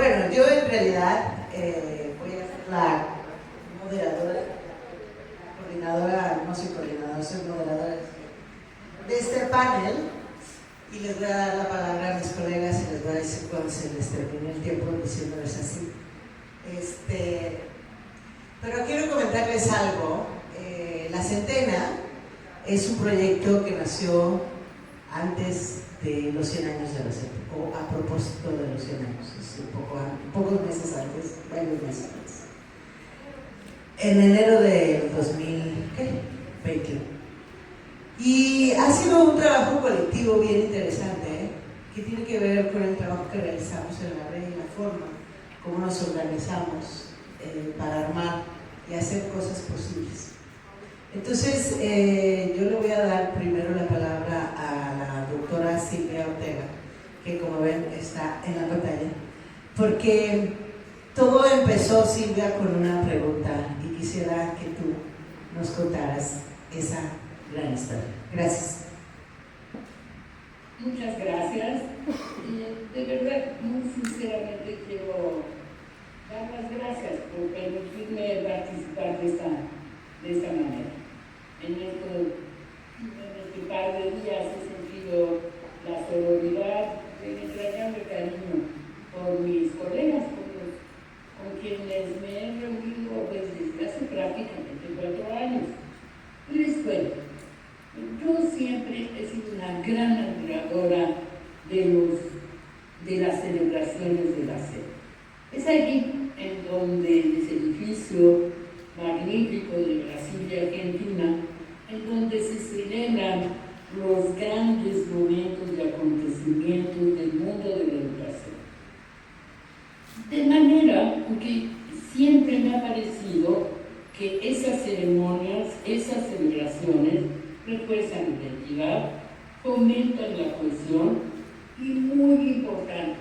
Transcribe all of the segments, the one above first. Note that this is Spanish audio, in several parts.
Bueno, yo en realidad voy a ser la moderadora, coordinadora, no soy coordinadora, soy moderadora de este panel, y les voy a dar la palabra a mis colegas y les voy a decir cuando se les termine el tiempo diciéndoles así. Pero quiero comentarles algo. La Centena es un proyecto que nació antes de los 100 años de la CEP, o a propósito de los 100 años, es pocos meses antes, varios meses antes. En enero del 2021. Y ha sido un trabajo colectivo bien interesante, que tiene que ver con el trabajo que realizamos en la red y la forma, cómo nos organizamos para armar y hacer cosas posibles. Entonces, yo le voy a dar primero la palabra a la doctora Silvia Ortega, que como ven está en la pantalla, porque todo empezó, Silvia, con una pregunta, y quisiera que tú nos contaras esa gran historia. Gracias. Muchas gracias. De verdad, muy sinceramente quiero dar las gracias por permitirme participar de esta manera. En este par de días he sentido la sororidad, el entrañable cariño por mis colegas, con quienes me he reunido desde hace prácticamente 4 años. Les cuento, yo siempre he sido una gran admiradora de las celebraciones de la SEP. Es allí en donde en ese edificio magnífico de Brasilia, Argentina, en donde se celebran los grandes momentos y acontecimientos del mundo de la educación. De manera que siempre me ha parecido que esas ceremonias, esas celebraciones refuerzan la identidad, fomentan la cohesión y, muy importante,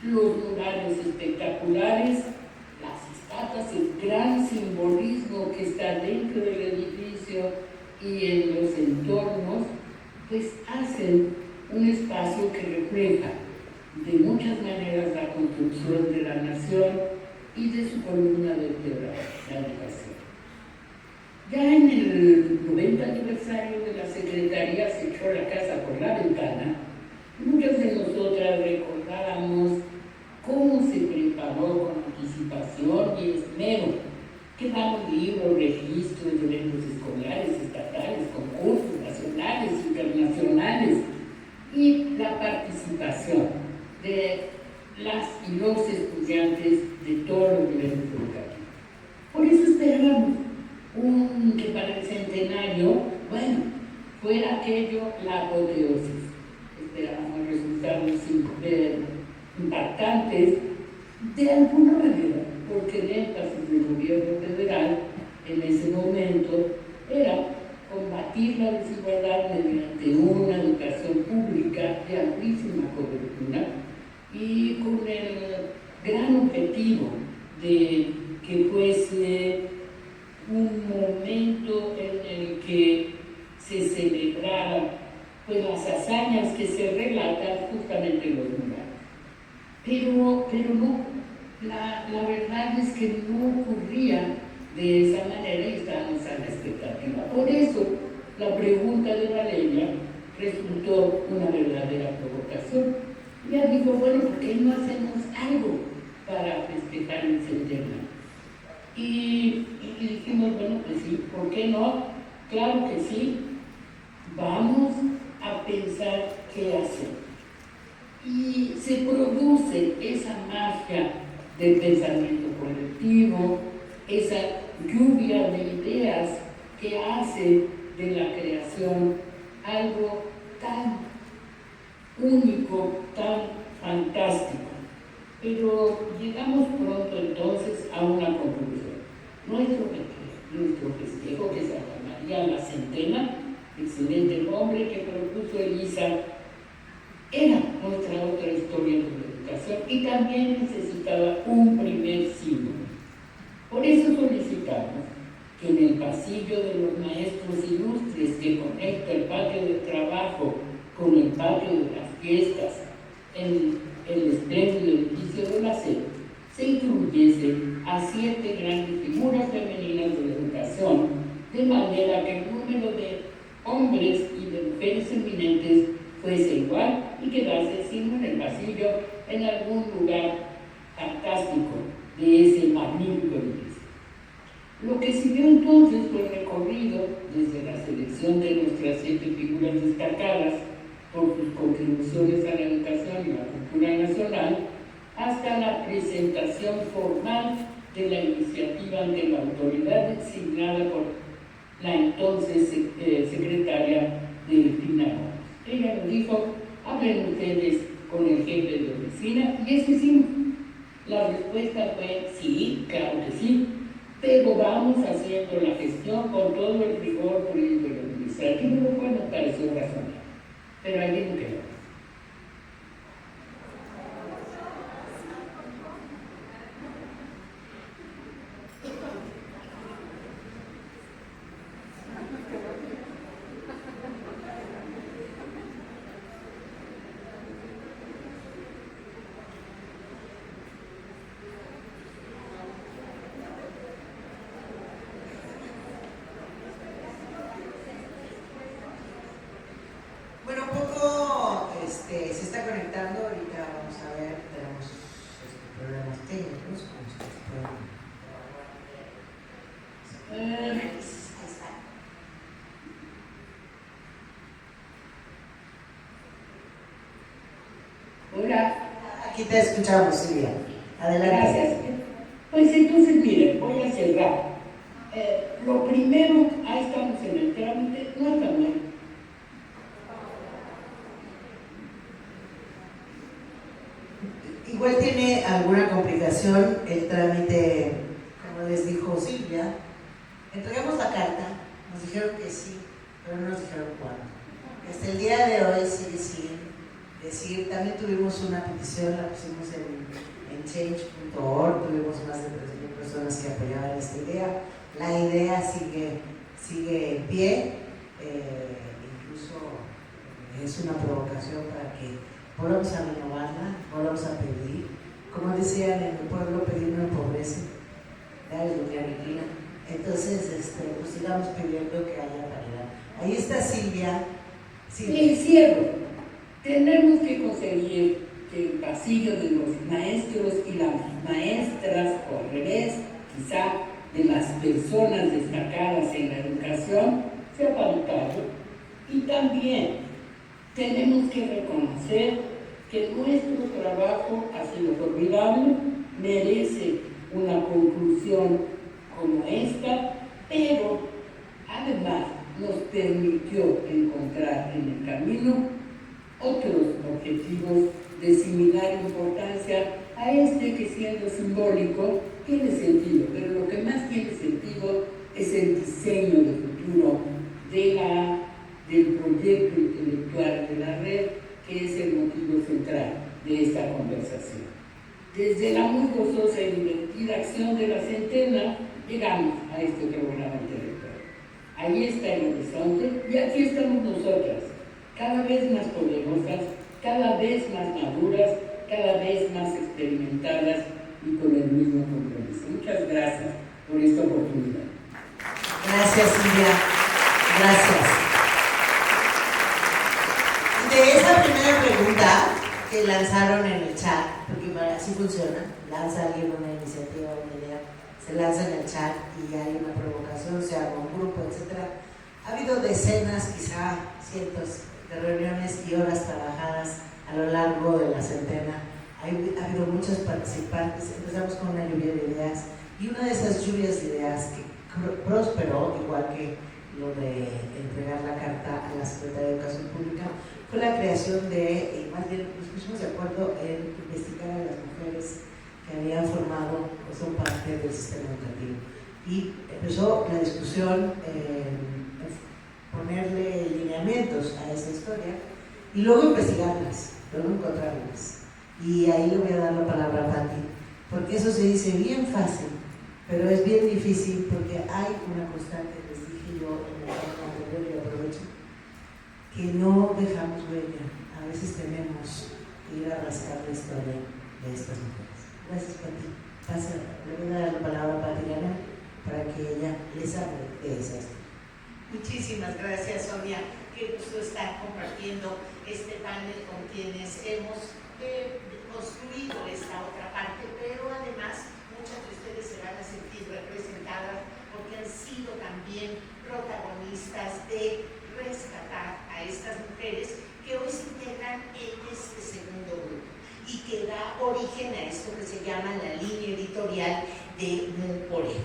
los lugares espectaculares, las estatuas, el gran simbolismo que está dentro del edificio y en los entornos, pues hacen un espacio que refleja de muchas maneras la construcción de la nación y de su columna vertebral, la educación. Ya en el 90 aniversario de la Secretaría se echó la casa por la ventana. Muchas de nosotras recordábamos cómo se preparó con anticipación y esmero, quedaron libros, registros de eventos escolares, estatales, concursos nacionales, internacionales, y la participación de las y los estudiantes de todos los niveles educativos. Por eso esperábamos que para el centenario, bueno, fuera aquello la apoteosis. Esperábamos resultados impactantes de alguna manera, porque el énfasis del gobierno federal en ese momento era combatir la desigualdad mediante una educación pública de amplísima cobertura y con el gran objetivo de que fuese un momento en el que se celebraran pues las hazañas que se relatan justamente en los lugares. Pero no, la verdad es que no ocurría de esa manera y estábamos a la expectativa. Por eso la pregunta de Valeria resultó una verdadera provocación. Ella dijo, bueno, ¿por qué no hacemos algo para festejar el centenario? Y dijimos, bueno, pues sí, ¿por qué no? Claro que sí, vamos a pensar qué hacer. Y se produce esa magia del pensamiento colectivo, esa lluvia de ideas que hace de la creación algo tan único, tan fantástico. Pero llegamos pronto entonces a una conclusión. Nuestro festejo, que se llamaría La Centena, excelente nombre que propuso Elisa, era nuestra otra historia de la educación y también necesitaba un primer símbolo. Por eso solicitamos que en el pasillo de los maestros ilustres que conecta el patio de trabajo con el patio de las fiestas, en el espléndido edificio de la SEP se incluyese a 7 grandes figuras femeninas de la educación, de manera que el número de hombres y de mujeres eminentes fuese igual y quedase sino en el pasillo en algún lugar fantástico de ese magnífico edificio. Lo que siguió entonces fue el recorrido desde la selección de nuestras 7 figuras destacadas por sus contribuciones a la educación y la cultura nacional, hasta la presentación formal de la iniciativa ante la autoridad designada por la entonces secretaria Delfina Gómez. Ella nos dijo: hablen ustedes con el jefe de oficina, y eso hicimos. La respuesta fue: sí, claro que sí, pero vamos haciendo la gestión con todo el rigor político y administrativo, lo cual nos pareció razonable. Pero allí no quedó. Bueno, un poco se está conectando, ahorita vamos a ver, tenemos problemas técnicos, como ustedes pueden ver. Ahí está. Hola. Aquí te escuchamos, Silvia. Adelante. Gracias. Pues entonces, miren, voy a cerrar. Lo primero, ahí estamos en el trámite, no está mal. Igual tiene alguna complicación el trámite, como les dijo Silvia. Entregamos la carta, nos dijeron que sí, pero no nos dijeron cuándo. Hasta el día de hoy sigue sin decir. También tuvimos una petición, la pusimos en change.org, tuvimos más de 3,000 personas que apoyaban esta idea. La idea sigue en pie, incluso es una provocación para que volvamos a renovarla, volvamos a pedir. Como decían en el pueblo, pedir no empobrece, dar es lo que aniquila. Entonces, pues sigamos pidiendo que haya paridad. Ahí está Silvia. Sí, cierto. Tenemos que conseguir que el pasillo de los maestros y las maestras, o al revés, quizá de las personas destacadas en la educación, sea paritario. Y también tenemos que reconocer que nuestro trabajo ha sido formidable, merece una conclusión como esta, pero además nos permitió encontrar en el camino otros objetivos de similar importancia a este, que siendo simbólico tiene sentido, pero lo que más tiene sentido es el diseño de futuro del proyecto intelectual de la red, que es el motivo central de esta conversación. Desde la muy gozosa y divertida acción de la centena, llegamos a este programa intelectual. Ahí está el horizonte y aquí estamos nosotras, cada vez más poderosas, cada vez más maduras, cada vez más experimentadas y con el mismo compromiso. Muchas gracias por esta oportunidad. Gracias, Silvia. Gracias. De esa primera pregunta que lanzaron en el chat, porque así funciona, lanza alguien una iniciativa, una idea, se lanza en el chat y hay una provocación, se arma un grupo, etc. Ha habido decenas, quizá cientos de reuniones y horas trabajadas a lo largo de la centena. Ha habido muchos participantes, empezamos con una lluvia de ideas, y una de esas lluvias de ideas que prosperó, igual que lo de entregar la carta a la Secretaría de Educación Pública, fue la creación de, más bien nos pusimos de acuerdo en investigar a las mujeres que habían formado o son parte del sistema educativo. Y empezó la discusión, ponerle lineamientos a esa historia y luego investigarlas, luego encontrarlas. Y ahí le voy a dar la palabra a Pati, porque eso se dice bien fácil, pero es bien difícil porque hay una constante, les dije yo en el programa anterior y aprovecho, que no dejamos huella. A veces tenemos ir a rascar la historia de estas mujeres. Gracias, Pati. Le voy a dar la palabra a Pati Gana para que ella les hable de esa historia. Muchísimas gracias, Sonia. Qué gusto estar compartiendo este panel con quienes hemos construido esta otra parte, pero además muchas de ustedes se van a sentir representadas porque han sido también protagonistas de rescatar a estas mujeres que hoy se integran en este segundo grupo y que da origen a esto que se llama la línea editorial de Muporé.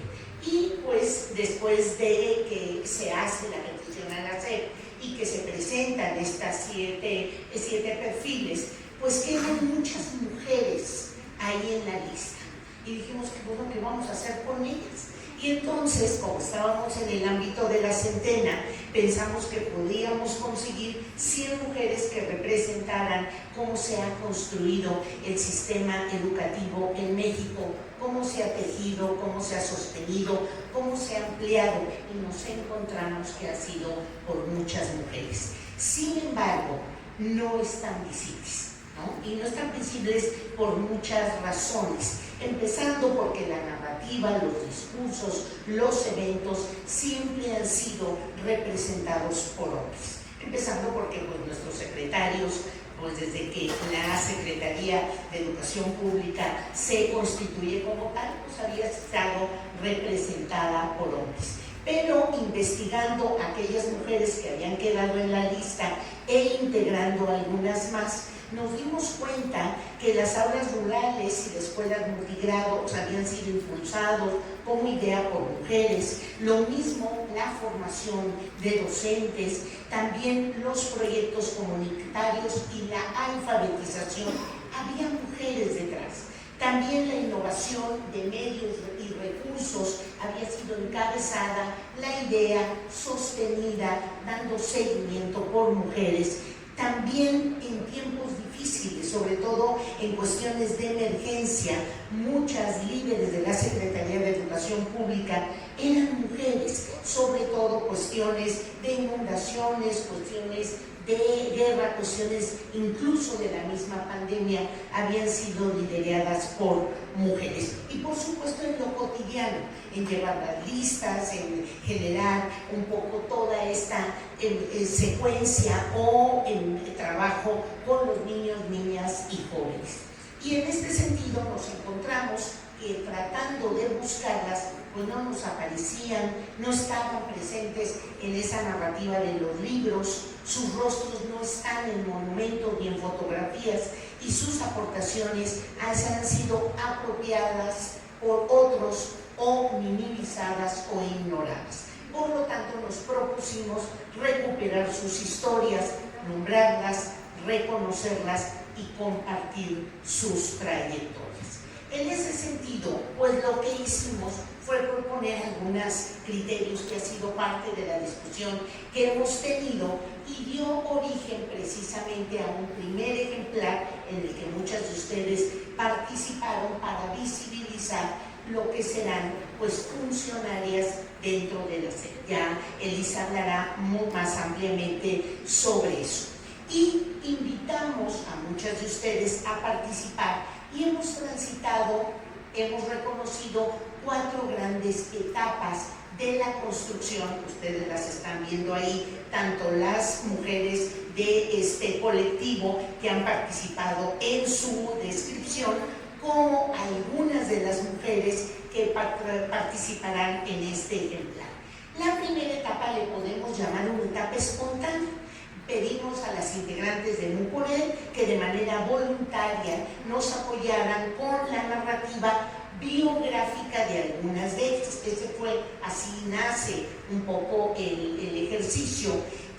Y pues después de que se hace la petición a la SEP y que se presentan estas siete perfiles, pues quedan muchas mujeres ahí en la lista. Y dijimos que bueno, ¿qué vamos a hacer con ellas? Y entonces, como estábamos en el ámbito de la centena, pensamos que podíamos conseguir 100 mujeres que representaran cómo se ha construido el sistema educativo en México, cómo se ha tejido, cómo se ha sostenido, cómo se ha ampliado, y nos encontramos que ha sido por muchas mujeres. Sin embargo, no están visibles, ¿no? Y no están visibles por muchas razones, empezando porque la narrativa, los discursos, los eventos siempre han sido representados por hombres, empezando porque pues, nuestros secretarios, pues desde que la Secretaría de Educación Pública se constituye como tal, pues había estado representada por hombres. Pero investigando aquellas mujeres que habían quedado en la lista e integrando algunas más, nos dimos cuenta que las aulas rurales y las escuelas multigrados habían sido impulsados como idea por mujeres, lo mismo la formación de docentes, también los proyectos comunitarios y la alfabetización, había mujeres detrás. También la innovación de medios y recursos había sido encabezada, la idea sostenida, dando seguimiento por mujeres. También en tiempos difíciles, sobre todo en cuestiones de emergencia, muchas líderes de la Secretaría de Educación Pública eran mujeres, sobre todo cuestiones de inundaciones, cuestiones de guerra, cuestiones incluso de la misma pandemia, habían sido lideradas por mujeres. Y por supuesto en lo cotidiano, en llevar las listas, en generar un poco toda esta secuencia o en trabajo con los niños, niñas y jóvenes. Y en este sentido nos encontramos que tratando de buscarlas, pues no nos aparecían, no estaban presentes en esa narrativa de los libros, sus rostros no están en monumentos ni en fotografías y sus aportaciones han sido apropiadas por otros o minimizadas o ignoradas. Por lo tanto, nos propusimos recuperar sus historias, nombrarlas, reconocerlas y compartir sus trayectorias. En ese sentido, pues lo que hicimos fue proponer algunos criterios que ha sido parte de la discusión que hemos tenido y dio origen precisamente a un primer ejemplar en el que muchas de ustedes participaron para visibilizar lo que serán pues funcionarias dentro de la SEP. Ya Elisa hablará más ampliamente sobre eso. Y invitamos a muchas de ustedes a participar y hemos transitado, hemos reconocido 4 grandes etapas de la construcción, ustedes las están viendo ahí, tanto las mujeres de este colectivo que han participado en su descripción, como algunas de las mujeres que participarán en este ejemplar. La primera etapa le podemos llamar una etapa espontánea. Pedimos a las integrantes de Muporé que de manera voluntaria nos apoyaran con la narrativa biográfica de algunas de ellas. Así nace un poco el ejercicio.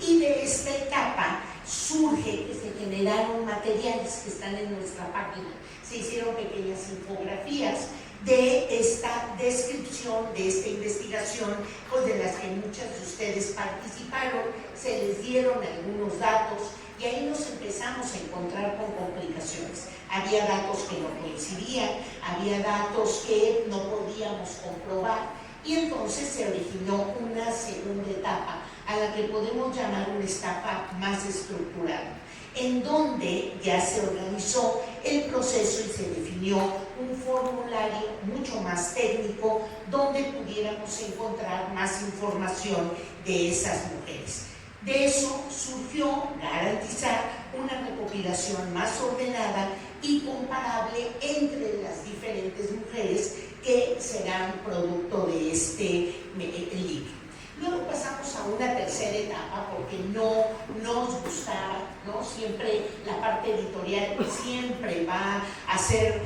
Y de esta etapa surge que se generaron materiales que están en nuestra página. Se hicieron pequeñas infografías de esta descripción, de esta investigación, pues de las que muchas de ustedes participaron, se les dieron algunos datos y ahí nos empezamos a encontrar con complicaciones. Había datos que no coincidían, había datos que no podíamos comprobar y entonces se originó una segunda etapa a la que podemos llamar una etapa más estructurada, en donde ya se organizó el proceso y se definió un formulario mucho más técnico donde pudiéramos encontrar más información de esas mujeres. De eso surgió garantizar una recopilación más ordenada y comparable entre las diferentes mujeres que serán producto de este libro. Luego pasamos a una tercera etapa porque no nos gustaba, ¿no? Siempre la parte editorial siempre va a ser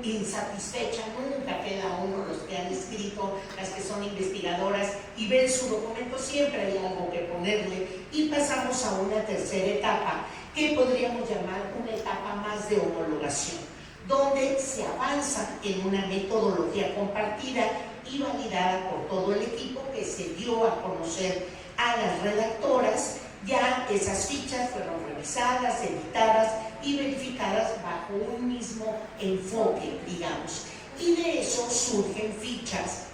insatisfecha, nunca queda uno, los que han escrito, las que son investigadoras y ven su documento, siempre hay algo que ponerle, y pasamos a una tercera etapa que podríamos llamar una etapa más de homologación, donde se avanza en una metodología compartida y validada por todo el equipo que se dio a conocer a las redactoras. Ya esas fichas fueron revisadas, editadas y verificadas bajo un mismo enfoque, digamos. Y de eso surgen fichas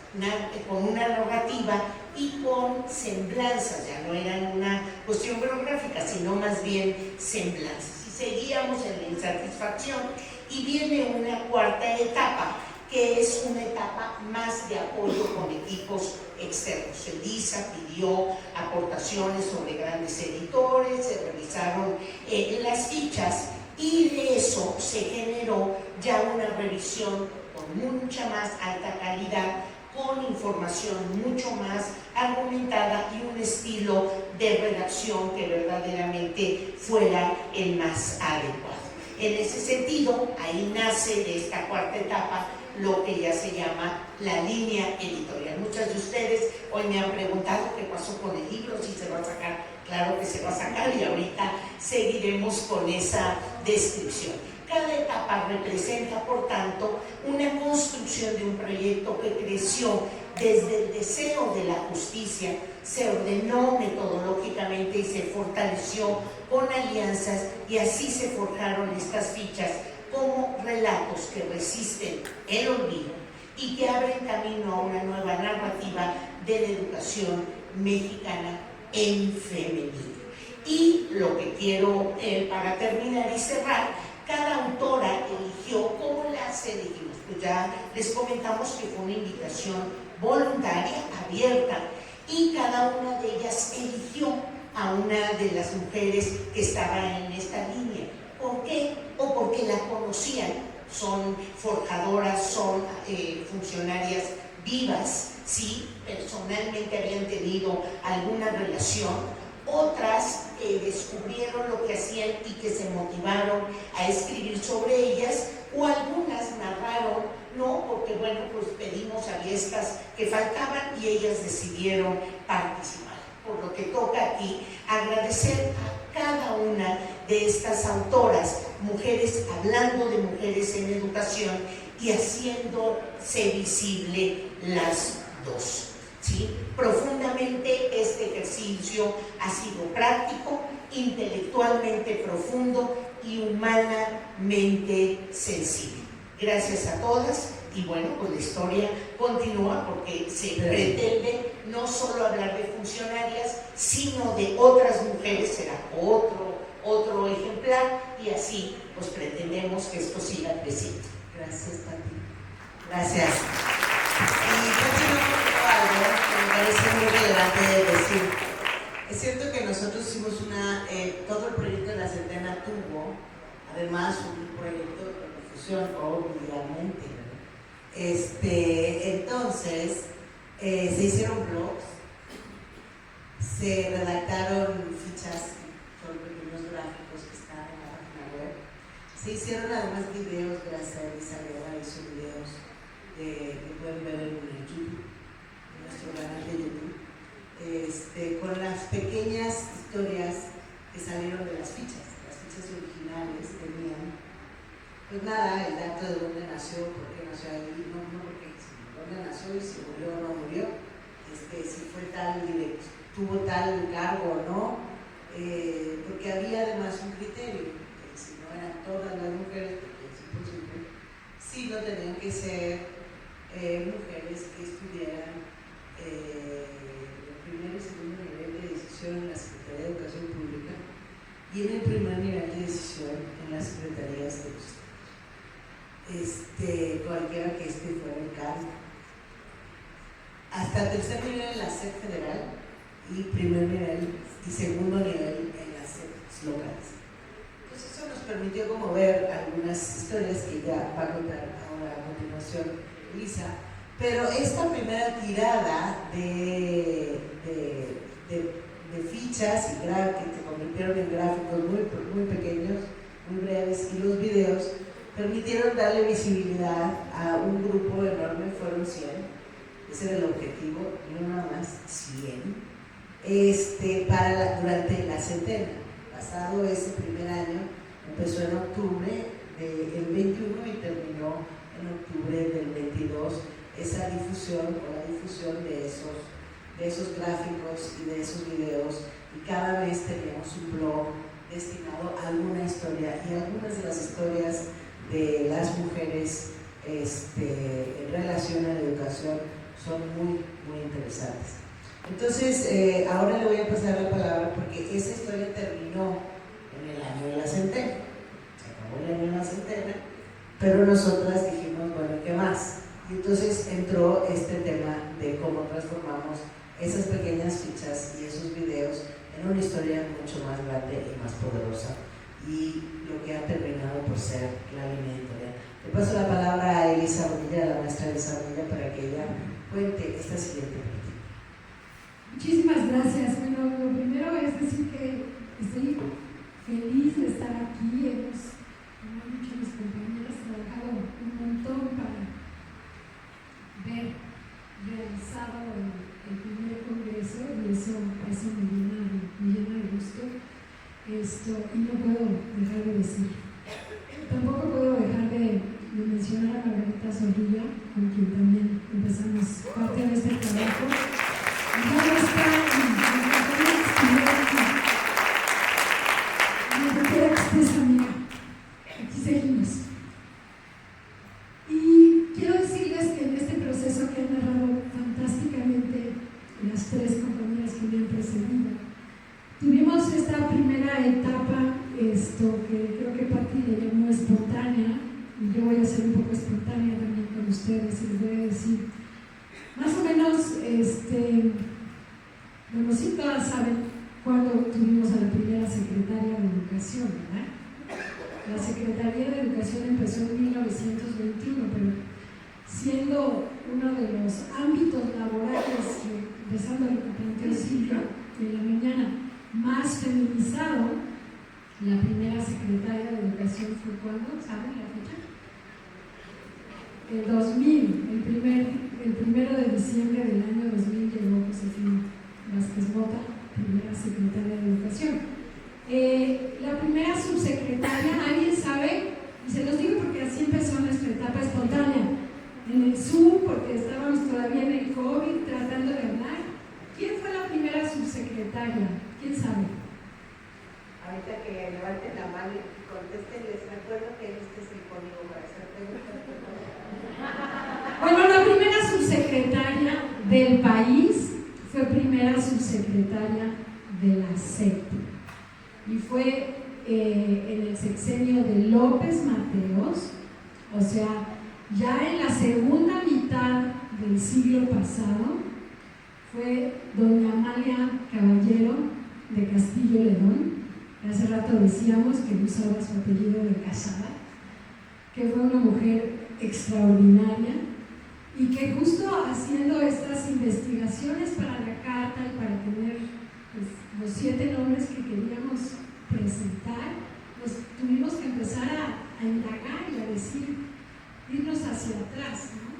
con una narrativa y con semblanzas, ya no eran una cuestión biográfica, sino más bien semblanzas. Y seguíamos en la insatisfacción y viene una cuarta etapa, que es una etapa más de apoyo con equipos externos. Elisa pidió aportaciones sobre grandes editores, se revisaron las fichas y de eso se generó ya una revisión con mucha más alta calidad, con información mucho más argumentada y un estilo de redacción que verdaderamente fuera el más adecuado. En ese sentido, ahí nace de esta cuarta etapa lo que ya se llama la línea editorial. Muchas de ustedes hoy me han preguntado qué pasó con el libro, si se va a sacar. Claro que se va a sacar y ahorita seguiremos con esa descripción. Cada etapa representa, por tanto, una construcción de un proyecto que creció desde el deseo de la justicia, se ordenó metodológicamente y se fortaleció con alianzas, y así se forjaron estas fichas como relatos que resisten el olvido y que abren camino a una nueva narrativa de la educación mexicana en femenino. Y lo que quiero, para terminar y cerrar, cada autora eligió, ¿cómo las elegimos? Pues ya les comentamos que fue una invitación voluntaria, abierta, y cada una de ellas eligió a una de las mujeres que estaba en esta línea. ¿Por qué? O porque la conocían, son forjadoras, son funcionarias vivas, sí, personalmente habían tenido alguna relación. Otras descubrieron lo que hacían y que se motivaron a escribir sobre ellas, o algunas narraron, no, porque bueno, pues pedimos a estas que faltaban y ellas decidieron participar. Por lo que toca aquí agradecer a cada una de estas autoras, mujeres hablando de mujeres en educación y haciéndose visible las dos. ¿Sí? Profundamente este ejercicio ha sido práctico, intelectualmente profundo y humanamente sensible. Gracias a todas, y bueno, pues la historia continúa porque se pretende no solo hablar de funcionarias, sino de otras mujeres, será otro ejemplar, y así pues pretendemos que esto siga creciendo. Gracias, Pati. Gracias. Y continuamos con algo que me parece muy relevante de decir. Es cierto que nosotros hicimos todo el proyecto de la Centena tuvo, además, un proyecto de difusión, obviamente. Entonces, se hicieron blogs, se redactaron fichas con pequeños gráficos que están en la página web. Se hicieron además videos, gracias a Elisa Guerra hizo videos que pueden ver en YouTube, en nuestro canal de YouTube, con las pequeñas historias que salieron de las fichas originales tenían, pues nada, el dato de dónde nació, por qué nació ahí, no porque dónde nació y si murió o no murió, si fue tal directo, tuvo tal cargo o no, porque había además un criterio, si no eran todas las mujeres, porque es imposible, sí no tenían que ser mujeres que estudiaran el primer y segundo nivel de decisión en la Secretaría de Educación Pública, y en el primer nivel de decisión en las secretarías de cualquiera que fuera el cargo. Hasta tercer nivel en la SED federal y primer nivel y segundo nivel en las SEDs locales. Entonces eso nos permitió como ver algunas historias que ya va a contar ahora a continuación Elisa, pero esta primera tirada de fichas y que se convirtieron en gráficos muy pequeños, muy breves, y los videos permitieron darle visibilidad a un grupo enorme, fueron 100, ese era el objetivo, no nada más, 100, durante la centena. Pasado ese primer año, empezó en octubre del 21 y terminó en octubre del 22, esa difusión o la difusión de esos gráficos y de esos videos, y cada vez teníamos un blog destinado a alguna historia, y algunas de las historias de las mujeres en relación a la educación son muy interesantes. Entonces, ahora le voy a pasar la palabra porque esa historia terminó en el año de la centena. Se acabó el año de la centena, pero nosotras dijimos, bueno, ¿qué más? Y entonces entró este tema de cómo transformamos esas pequeñas fichas y esos videos en una historia mucho más grande y más poderosa, y lo que ha terminado por ser la línea editorial. Le paso la palabra a Elisa Bonilla, a la maestra Elisa Bonilla, para que ella cuente esta siguiente parte. Muchísimas gracias. Bueno, lo primero es decir que estoy feliz de estar aquí. Hemos, como han dicho mis compañeras, trabajado un montón para ver realizado el primer congreso, y eso me llena de gusto. Y no puedo dejar de decir. Tampoco puedo dejar de mencionar a Margarita Zorrilla, con quien también empezamos parte de este trabajo. Ya está, me queda expresa, mira, aquí seguimos. Y quiero decirles que en este proceso que han narrado fantásticamente las tres compañeras que me han precedido, tuvimos esta primera etapa, que creo que Pati le llamó espontánea, y yo voy a ser un poco espontánea también con ustedes, y les voy a decir, más o menos, bueno, sí todas saben cuándo tuvimos a la primera secretaria de Educación, ¿verdad? La Secretaría de Educación empezó en 1921, pero siendo uno de los ámbitos laborales, empezando lo que planteó Silvia en la mañana, más feminizado, la primera secretaria de Educación fue ¿cuándo? ¿Saben la fecha? El 2000, el 1 de diciembre del año 2000 llegó Josefina Vázquez Mota, primera secretaria de Educación. La primera subsecretaria, ¿alguien sabe? Y se los digo porque así empezó nuestra etapa espontánea. En el Zoom, porque estábamos todavía en el COVID tratando de hablar. ¿Quién fue la primera subsecretaria? ¿Quién sabe? Ahorita que levanten la mano y contesten, les recuerdo que este es el código para hacer preguntas. Bueno, la primera subsecretaria del país fue primera subsecretaria de la SEP, y fue en el sexenio de López Mateos, o sea, ya en la segunda mitad del siglo pasado. Fue doña Amalia Caballero de Castillo Ledón. Hace rato decíamos que usaba su apellido de Casada, que fue una mujer extraordinaria, y que justo haciendo estas investigaciones para la carta y para tener los 7 nombres que queríamos presentar, pues tuvimos que empezar a indagar y a decir, irnos hacia atrás, ¿no?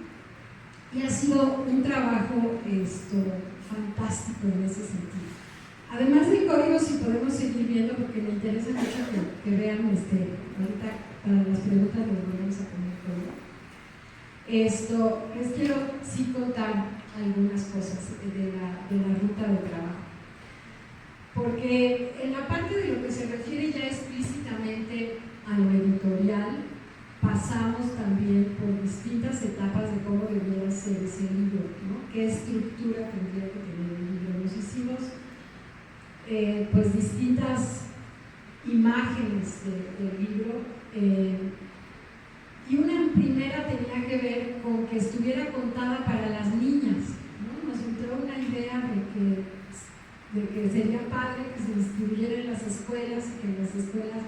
Y ha sido un trabajo fantástico en ese sentido. Además del código, si podemos seguir viendo, porque me interesa mucho que vean, ahorita para las preguntas les volvemos a poner código. Les quiero sí contar algunas cosas de la ruta de trabajo. Porque en la parte de lo que se refiere ya explícitamente a lo editorial, pasamos también por distintas etapas de cómo debiera ser ese libro, ¿no? ¿Qué estructura tendría que tener el libro? Nos hicimos pues distintas imágenes del libro, y una primera tenía que ver con que estuviera contada para las niñas, ¿no? Nos entró una idea de que sería padre que se distribuyera en las escuelas y que en las escuelas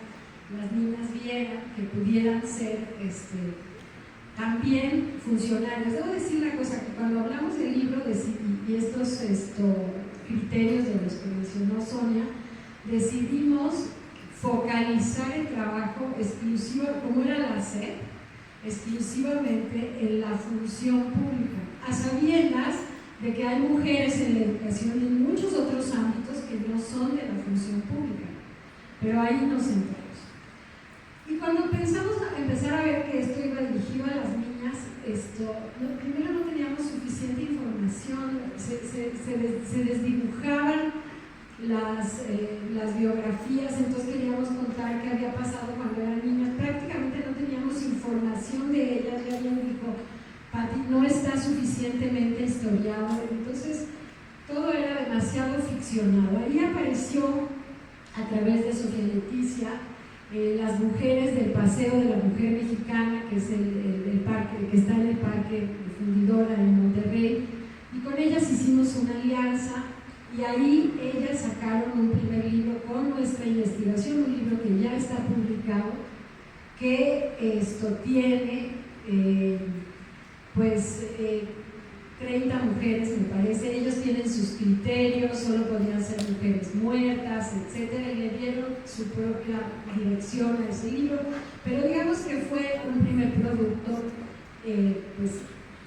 las niñas vieran, que pudieran ser también funcionarios. Debo decir una cosa, que cuando hablamos del libro y estos criterios de los que mencionó Sonia, decidimos focalizar el trabajo exclusivo, como era la SEP, exclusivamente en la función pública, a sabiendas de que hay mujeres en la educación y en muchos otros ámbitos que no son de la función pública, pero ahí nos centramos. Y cuando pensamos empezar a ver que esto iba dirigido a las niñas, primero no teníamos suficiente información, se desdibujaban las biografías, entonces queríamos contar qué había pasado cuando eran niñas. Prácticamente no teníamos información de ellas. Ya alguien dijo, Pati, no está suficientemente historiado. Entonces todo era demasiado ficcionado. Ahí apareció, a través de Sofía Leticia, las mujeres del Paseo de la Mujer Mexicana, que es el parque, que está en el Parque Fundidora en Monterrey, y con ellas hicimos una alianza. Y ahí ellas sacaron un primer libro con nuestra investigación, un libro que ya está publicado, que tiene 30 mujeres, me parece. Ellos tienen sus criterios, solo podían ser mujeres muertas, etcétera, y le dieron su propia dirección a ese libro, pero digamos que fue un primer producto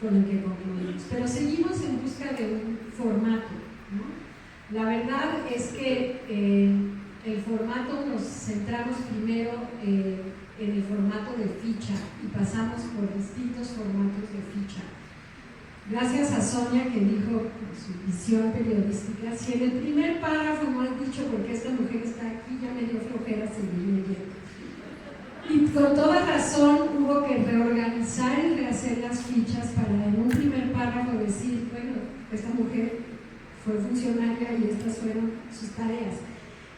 con el que concluimos. Pero seguimos en busca de un formato, ¿no? La verdad es que el formato, nos centramos primero en el formato de ficha y pasamos por distintos formatos de ficha. Gracias a Sonia, que dijo su visión periodística, si en el primer párrafo no has dicho por qué esta mujer está aquí, ya me dio flojera seguir leyendo. Y con toda razón hubo que reorganizar y rehacer las fichas para en un primer párrafo decir, bueno, esta mujer fue funcionaria y estas fueron sus tareas.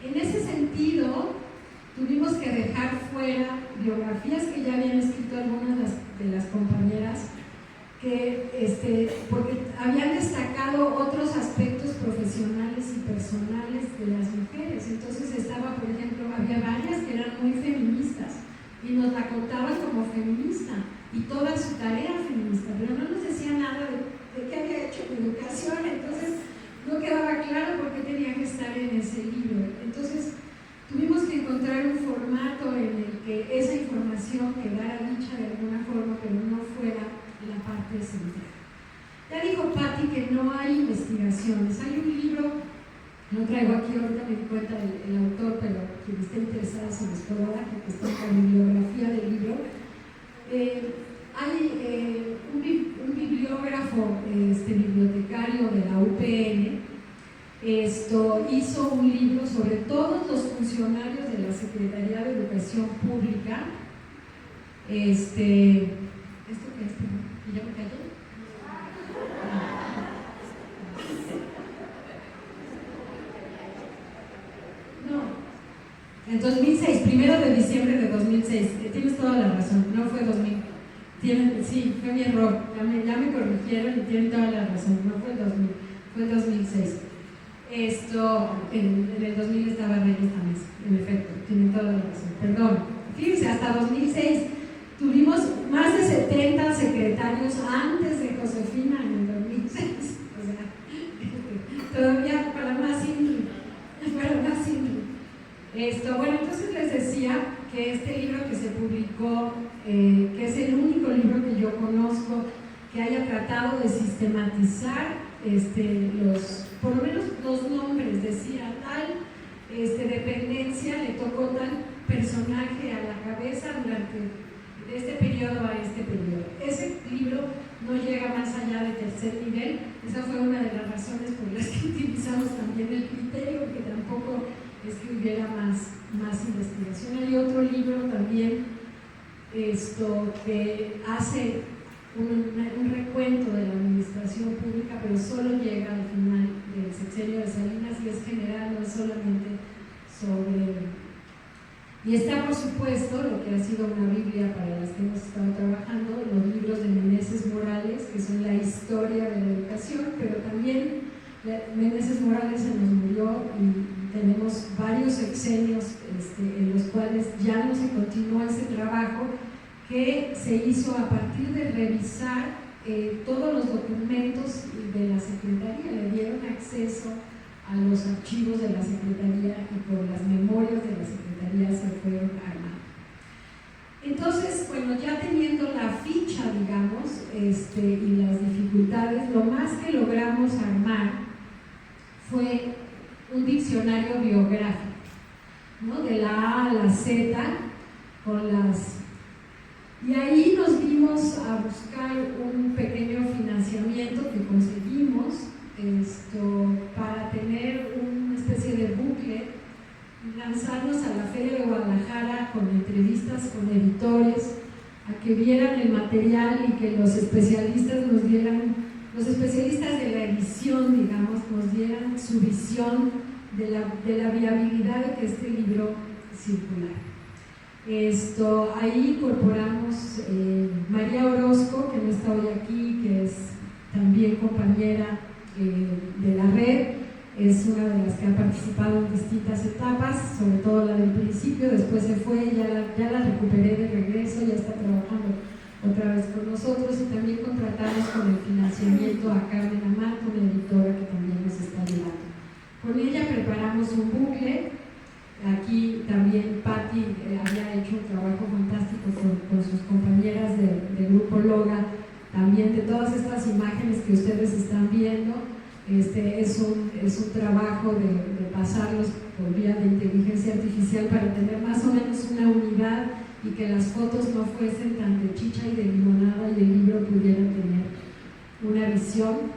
En ese sentido, tuvimos que dejar fuera biografías que ya habían escrito algunas de las compañeras, porque habían destacado otros aspectos profesionales y personales de las mujeres. Entonces por ejemplo, había varias que eran muy feministas y nos la contaban como feminista y toda su tarea feminista, pero no nos decía nada de qué había hecho en educación. Entonces no quedaba claro por qué tenía que estar en ese libro. Entonces tuvimos que encontrar un formato en el que esa información quedara dicha de alguna forma, pero no fuera la parte central. Ya dijo Patti que no hay investigaciones. Hay un libro, no traigo aquí, ahorita me di cuenta el autor, pero quien esté interesado se los puedo dar porque está en la bibliografía del libro. Hay un bibliógrafo, bibliotecario de la UPN, hizo un libro sobre todos los funcionarios de la Secretaría de Educación Pública. ¿Esto qué es? ¿Y ya me callé? No. En 2006, 1 de diciembre de 2006. Tienes toda la razón, no fue 2000. Sí, fue mi error, ya me corrigieron y tienen toda la razón, no fue el 2000, fue el 2006. En el 2000 estaba Reyes Tamés, en efecto, tienen toda la razón, perdón. Fíjense, hasta 2006 tuvimos más de 70 secretarios antes de Josefina en el 2006, o sea, todavía para más simple. Bueno, entonces les decía que este libro que se publicó, que es el único libro que yo conozco que haya tratado de sistematizar por lo menos los nombres, decir a tal dependencia le tocó tal personaje a la cabeza durante de este periodo a este periodo. Ese libro no llega más allá de tercer nivel. Esa fue una de las razones por las que utilizamos también el criterio, que tampoco es que hubiera más investigación. Hay otro libro también que hace un recuento de la administración pública, pero solo llega al final del sexenio de Salinas y es general, no es solamente sobre... Y está, por supuesto, lo que ha sido una Biblia para las que hemos estado trabajando, los libros de Meneses Morales, que son la historia de la educación, pero también Meneses Morales se nos murió y tenemos varios sexenios en los cuales ya no se continuó ese trabajo que se hizo a partir de revisar todos los documentos de la Secretaría. Le dieron acceso a los archivos de la Secretaría y por las memorias de la Secretaría se fueron armando. Entonces, bueno, ya teniendo la ficha, digamos, y las dificultades, lo más que logramos armar fue un diccionario biográfico, ¿no? De la A a la Z, con las... Y ahí nos dimos a buscar un pequeño financiamiento que conseguimos para tener una especie de booklet y lanzarnos a la Feria de Guadalajara con entrevistas con editores, a que vieran el material y que los especialistas nos dieran, los especialistas de la edición, digamos, nos dieran su visión de la viabilidad de que este libro circulara. Ahí incorporamos María Orozco, que no está hoy aquí, que es también compañera de la red, es una de las que ha participado en distintas etapas, sobre todo la del principio, después se fue, ya la recuperé de regreso, ya está trabajando otra vez con nosotros, y también contratamos con el financiamiento a Carmen Amat, una editora que también nos está ayudando. Con ella preparamos un booklet. Aquí también Patti había hecho un trabajo fantástico con sus compañeras del grupo Loga, también de todas estas imágenes que ustedes están viendo. Es un trabajo de pasarlos por vía de inteligencia artificial para tener más o menos una unidad y que las fotos no fuesen tan de chicha y de limonada y el libro pudiera tener una visión.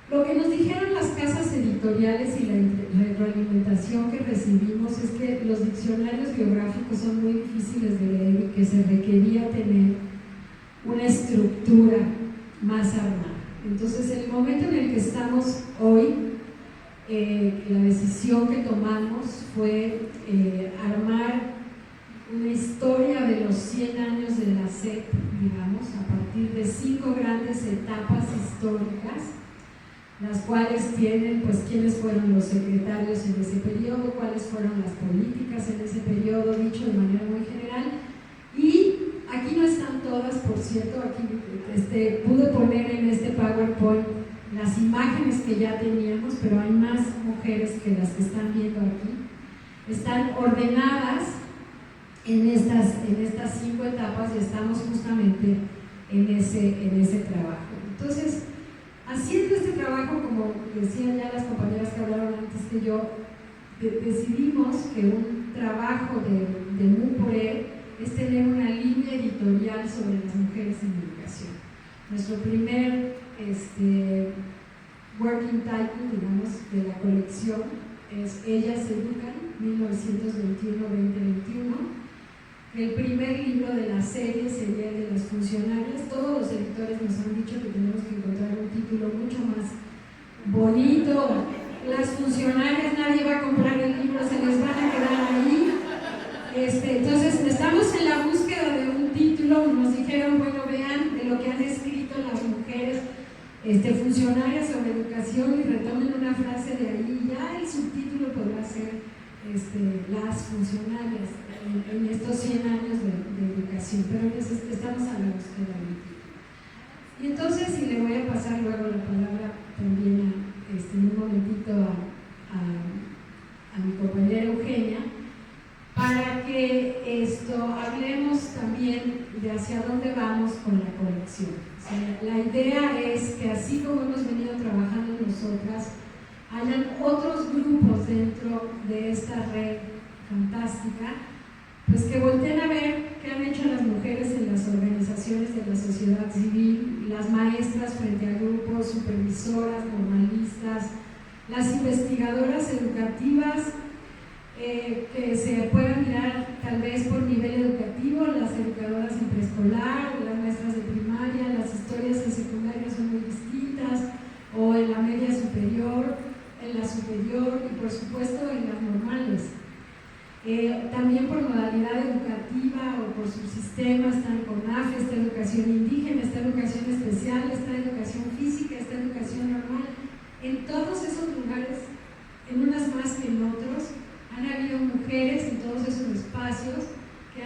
Lo que nos dijeron las casas editoriales y la retroalimentación que recibimos es que los diccionarios biográficos son muy difíciles de leer y que se requería tener una estructura más armada. Entonces, en el momento en el que estamos hoy, la decisión que tomamos fue armar una historia de los 100 años de la SEP, digamos, a partir de 5 grandes etapas históricas, las cuales tienen, pues, quiénes fueron los secretarios en ese periodo, cuáles fueron las políticas en ese periodo, dicho de manera muy general. Y aquí no están todas, por cierto, aquí pude poner en este PowerPoint las imágenes que ya teníamos, pero hay más mujeres que las que están viendo aquí. Están ordenadas en estas 5 etapas y estamos justamente en ese trabajo. Entonces, haciendo este trabajo, como decían ya las compañeras que hablaron antes que yo, decidimos que un trabajo de MUPORE es tener una línea editorial sobre las mujeres en educación. Nuestro primer working title, digamos, de la colección es Ellas Educan, 1921-2021. El primer libro de la serie sería el de las funcionarias. Todos los editores nos han dicho que tenemos que encontrar un título mucho más bonito. Las funcionarias, nadie va a comprar el libro, se les van a quedar ahí. Entonces, estamos en la búsqueda de un título. Nos dijeron, bueno, vean de lo que han escrito las mujeres funcionarias sobre educación y retomen una frase de ahí. Ya el subtítulo podrá ser las funcionarias en estos 100 años de educación, pero estamos a la búsqueda de un título. Y entonces, y le voy a pasar luego la palabra también en un momentito a mi compañera Eugenia, para que hablemos también de hacia dónde vamos con la colección. O sea, la idea es que así como hemos venido trabajando nosotras, hayan otros grupos dentro de esta red fantástica, pues que volteen a ver qué han hecho las mujeres en las organizaciones de la sociedad civil, las maestras frente a grupos, supervisoras, normalistas, las investigadoras educativas, que se puedan mirar tal vez por nivel educativo, las educadoras en preescolar, las maestras de primaria, las historias en secundaria son muy distintas, o en la media superior, en la superior y por supuesto en las normales. También por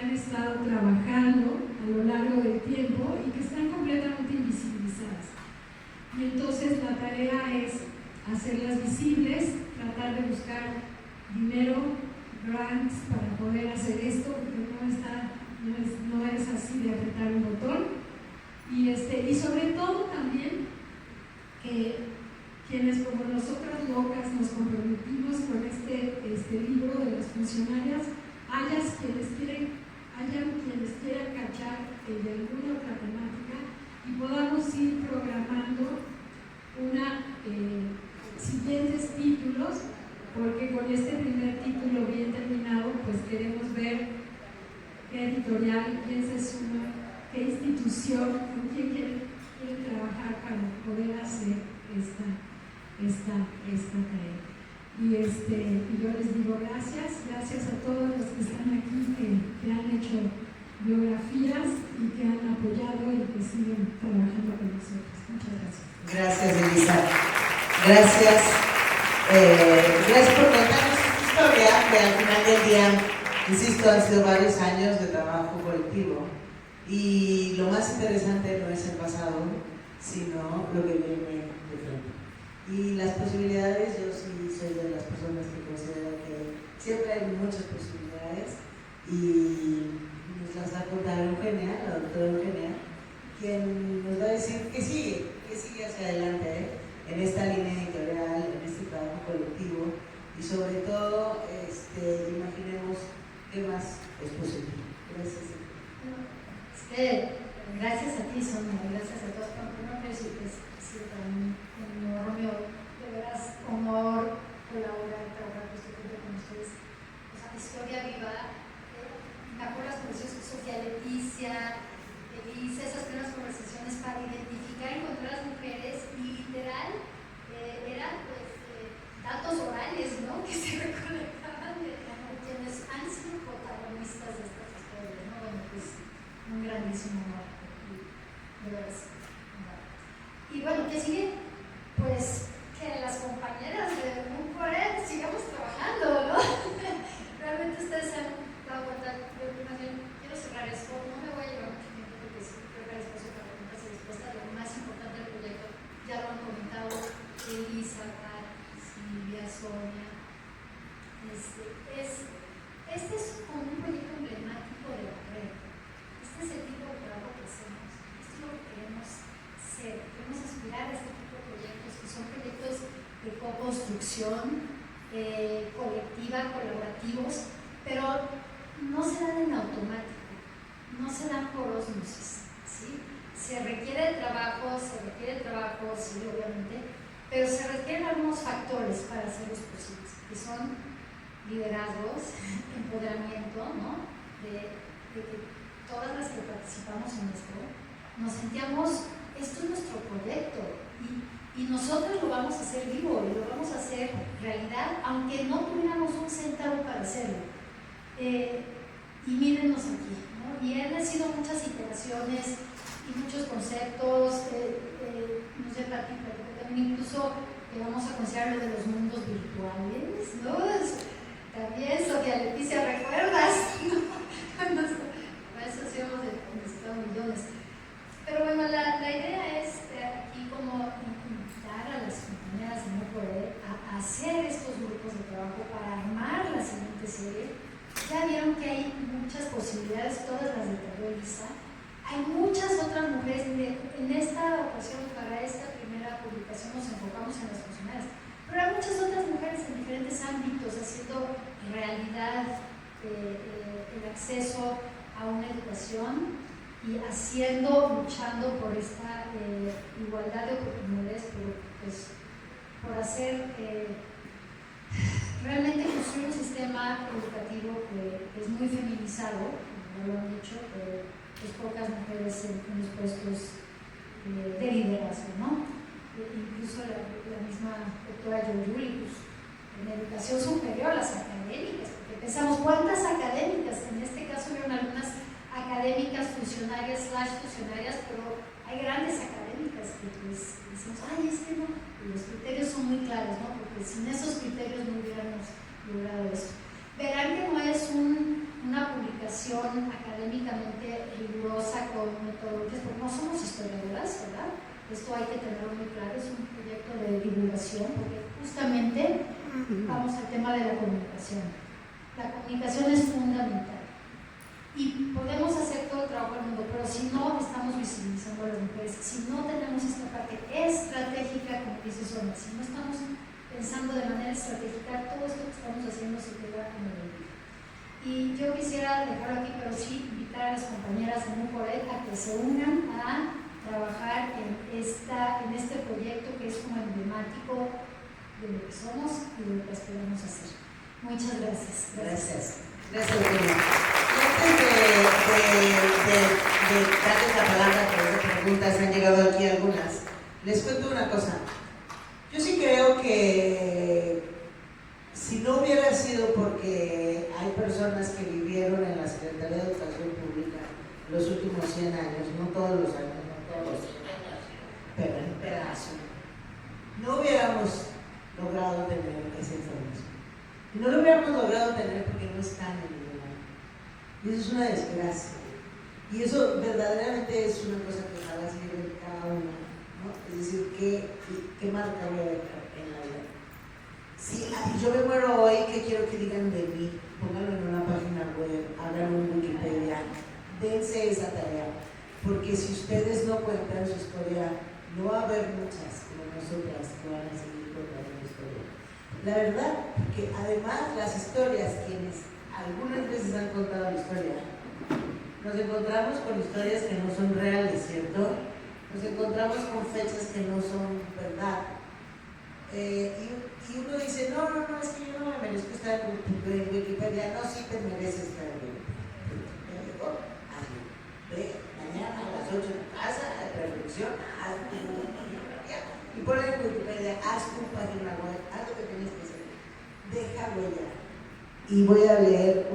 han estado trabajando a lo largo del tiempo y que están completamente invisibilizadas. Y entonces la tarea es hacerlas visibles, tratar de buscar dinero, grants para poder hacer esto, porque no es así de apretar un botón. Y sobre todo también que quienes como nosotras locas nos comprometimos con este libro de las funcionarias, hayan quienes quieran cachar de alguna otra temática y podamos ir programando siguientes títulos, porque con este primer título bien terminado pues queremos ver qué editorial, quién se suma, qué institución, con quién quiere trabajar para poder hacer esta tarea. Y yo les digo gracias a todos los que están aquí, que han hecho biografías y que han apoyado y que siguen trabajando con nosotros. Muchas gracias. Gracias, Elisa. Gracias. Gracias por contarnos esta historia, que al final del día, insisto, han sido varios años de trabajo colectivo. Y lo más interesante no es el pasado, sino lo que viene de frente. Y las posibilidades, yo sí soy de las personas que considero que siempre hay muchas posibilidades y nos las va a contar Eugenia, la doctora Eugenia, quien nos va a decir que sigue hacia adelante en esta línea editorial, en este trabajo colectivo y sobre todo imaginemos qué más es posible. Gracias. Gracias a ti, Sonia, gracias a todos. No quiero decir que es un enorme, de veras, honor colaborar y trabajar con ustedes. O sea, Historia Viva, me acuerdo las conversaciones con Sofía Leticia, Elisa, esas primeras conversaciones para identificar y encontrar a las mujeres y literal eran datos orales, ¿no? Que se recolectaban de quienes han sido protagonistas de estas historias, ¿no? Bueno, pues un grandísimo honor, de verdad. Y bueno, ¿qué sigue? Pues que las compañeras de Mujeres sigamos trabajando, ¿no? Realmente ustedes se han dado cuenta, más bien quiero cerrar esto, no me voy a llevar mucho tiempo porque creo que el espacio para preguntas y respuestas, lo más importante del proyecto, ya lo han comentado Elisa, Kat, Silvia, Sonia. Este es como un proyecto emblemático de la red. Este es el tipo de trabajo que hacemos. Esto es lo que queremos ser. Queremos aspirar a este tipo de proyectos que son proyectos de co-construcción, colectiva, colaborativos, pero no se dan en automático, no se dan por ósmosis, ¿sí? Se requiere trabajo, sí, obviamente, pero se requieren algunos factores para hacerlos posibles, que son liderazgos, empoderamiento, ¿no? De que todas las que participamos en esto nos sentíamos, esto es nuestro proyecto y nosotros lo vamos a hacer vivo y lo vamos a hacer realidad, aunque no tuviéramos un centavo para hacerlo. Y mírennos aquí, ¿no? Y han nacido muchas iteraciones y muchos conceptos, no sé, también incluso vamos a considerar lo de los mundos virtuales, ¿no? También, Sofía Leticia, ¿recuerdas? Para eso sí hemos necesitado millones. Pero bueno, la idea es aquí como invitar a las compañeras de Mujeres a hacer estos grupos de trabajo para armar la siguiente serie. Ya vieron que hay muchas posibilidades, todas las de Elisa. Hay muchas otras mujeres. En esta ocasión, para esta primera publicación, nos enfocamos en las funcionarias. Pero hay muchas otras mujeres en diferentes ámbitos haciendo realidad el acceso a una educación y luchando por esta igualdad de oportunidades, pero pues por hacer realmente construir un sistema educativo que es muy feminizado, como lo han dicho, pues pocas mujeres en los puestos de liderazgo, ¿no? Incluso la misma doctora Yoyuli, pues, en educación superior, las académicas, porque pensamos, ¿cuántas académicas? En este caso vieron algunas académicas funcionarias, pero hay grandes académicas que pues decimos, ay, es que no, y los criterios son muy claros, ¿no? Porque sin esos criterios no hubiéramos logrado esto. Verán que no es una publicación comunicación académicamente rigurosa con metodologías, porque no somos historiadoras, ¿verdad? Esto hay que tenerlo muy claro, es un proyecto de divulgación, porque justamente vamos al tema de la comunicación. La comunicación es fundamental. Y podemos hacer todo el trabajo del mundo, pero si no estamos visibilizando a las mujeres, si no tenemos esta parte estratégica, como dice Sonia, si no estamos pensando de manera estratégica, todo esto que estamos haciendo se queda en el olvido. Y yo quisiera dejarlo aquí, pero sí invitar a las compañeras de Mucoret a que se unan a trabajar en este proyecto que es como emblemático de lo que somos y de lo que esperamos hacer. Muchas gracias. Gracias. Gracias, Eugenia. Y antes de darles la palabra para las preguntas, han llegado aquí algunas. Les cuento una cosa. Yo sí creo que si no hubiera sido porque hay personas que vivieron en la Secretaría de Educación Pública los últimos 100 años, no todos los años, no todos los 100 años, pero en pedazo, no hubiéramos logrado tener esa información. Y no lo hubiéramos logrado tener porque no están en el lugar. Y eso es una desgracia. Y eso verdaderamente es una cosa que ojalá se lleve cada uno, ¿no? Es decir, ¿qué marca voy a dejar en la vida? Si yo me muero hoy, ¿qué quiero que digan de mí? Pónganlo en una página web, hagan un Wikipedia, dense esa tarea. Porque si ustedes no cuentan su historia, no va a haber muchas como nosotras que van a seguir contando la historia. La verdad, que además las historias, quienes algunas veces han contado la historia, nos encontramos con historias que no son reales, ¿cierto? Nos encontramos con fechas que no son verdad. Y uno dice, no, es que yo no me merezco estar en Wikipedia. No, sí te mereces estar en Wikipedia. Ve mañana a las 8 en casa, reflexión, haz tu y pon en Wikipedia, haz tu página web, haz lo que tienes que hacer, deja huella. Y voy a leer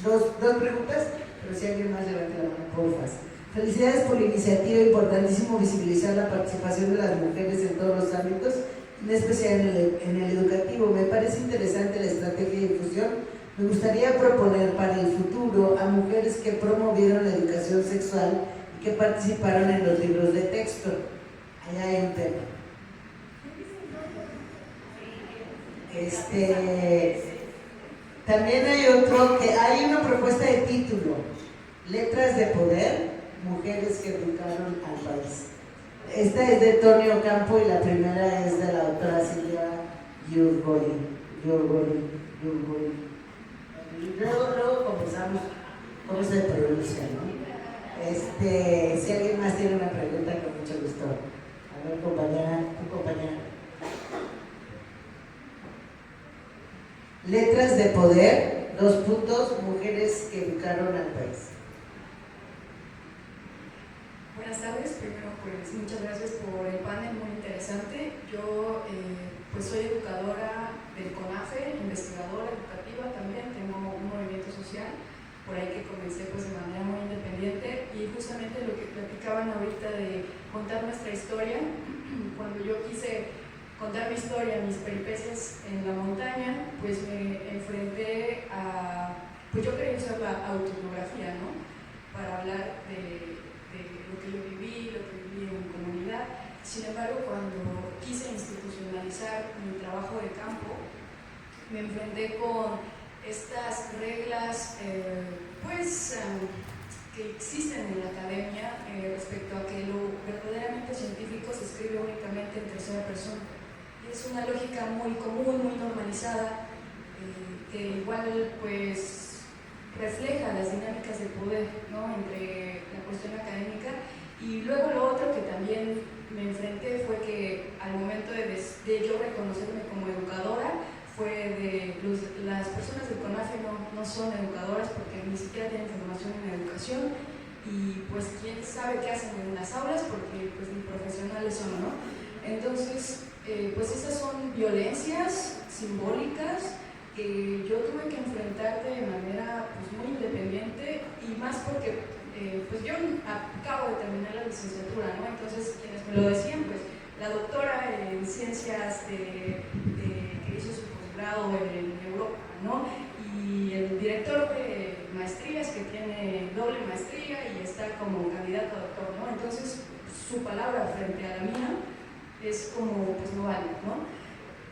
dos preguntas, pero si alguien más levanta la mano, porfa. Felicidades por la iniciativa, importantísimo visibilizar la participación de las mujeres en todos los ámbitos, en especial en el educativo. Me parece interesante la estrategia de difusión. Me gustaría proponer para el futuro a mujeres que promovieron la educación sexual y que participaron en los libros de texto. Allá hay un tema. También hay otro, que hay una propuesta de título, Letras de Poder, mujeres que educaron al país. Esta es de Tony Ocampo y la primera es de la doctora Silvia Yurgori. Luego conversamos cómo se pronuncia, ¿no? Si alguien más tiene una pregunta, con mucho gusto. A ver, compañera, tu compañera. Letras de Poder, mujeres que educaron al país. Buenas tardes, primero pues muchas gracias por el panel, muy interesante. Yo pues soy educadora del CONAFE, investigadora educativa también, tengo un movimiento social por ahí que comencé pues de manera muy independiente y justamente lo que platicaban ahorita de contar nuestra historia, cuando yo quise contar mi historia, mis peripecias en la montaña, pues me enfrenté a, pues yo quería usar la autobiografía, ¿no? Para hablar de lo que yo viví en comunidad. Sin embargo, cuando quise institucionalizar mi trabajo de campo, me enfrenté con estas reglas que existen en la academia respecto a que lo verdaderamente científico se escribe únicamente en tercera persona. Y es una lógica muy común, muy normalizada, que igual pues refleja las dinámicas de poder, ¿no? Entre la cuestión académica. Y luego lo otro que también me enfrenté fue que al momento de yo reconocerme como educadora, fue las personas del CONAFE no son educadoras porque ni siquiera tienen formación en educación y pues quién sabe qué hacen en las aulas porque pues ni profesionales son, ¿no? Entonces, pues esas son violencias simbólicas que yo tuve que enfrentar de manera pues, muy independiente y más porque pues yo acabo de terminar la licenciatura, ¿no? Entonces quienes me lo decían, pues la doctora en ciencias que hizo su posgrado en Europa, ¿no? Y el director director de maestrías que tiene doble maestría y está como candidato a doctor, ¿no? Entonces su palabra frente a la mía es como, pues no vale, ¿no?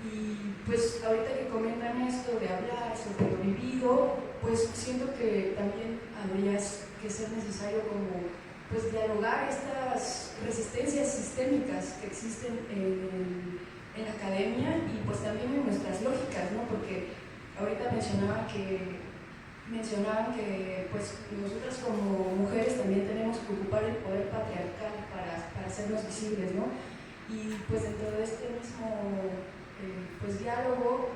Y pues ahorita que comentan esto de hablar sobre lo vivido, pues siento que también habría que ser necesario como pues dialogar estas resistencias sistémicas que existen en la academia y pues también en nuestras lógicas, ¿no? Porque ahorita mencionaban que pues nosotras como mujeres también tenemos que ocupar el poder patriarcal para hacernos visibles, ¿no? Y pues dentro de este mismo pues diálogo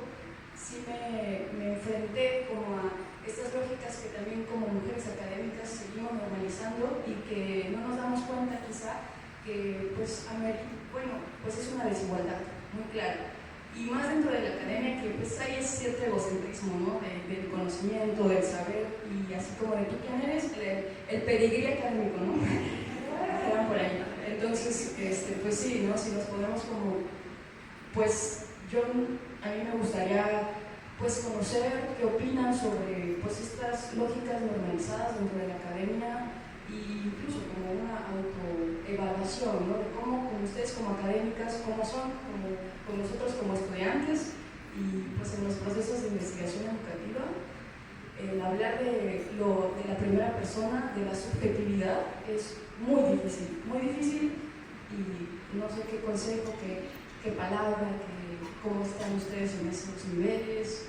sí me enfrenté como a estas lógicas que también como mujeres académicas seguimos normalizando y que no nos damos cuenta quizá que pues es una desigualdad muy clara. Y más dentro de la academia que pues hay cierto egocentrismo, ¿no? Del conocimiento, del saber y así como de tú quién eres, el pedigrí académico, ¿no? Quedan por ahí. Entonces, pues sí, ¿no? Si nos podemos como, pues a mí me gustaría pues conocer qué opinan sobre pues estas lógicas normalizadas dentro de la academia e incluso como una autoevaluación, ¿no? De cómo ustedes como académicas, cómo son, con nosotros como estudiantes y pues en los procesos de investigación educativa, el hablar de la primera persona, de la subjetividad, es muy difícil y no sé qué consejo, qué palabra, cómo están ustedes en esos niveles.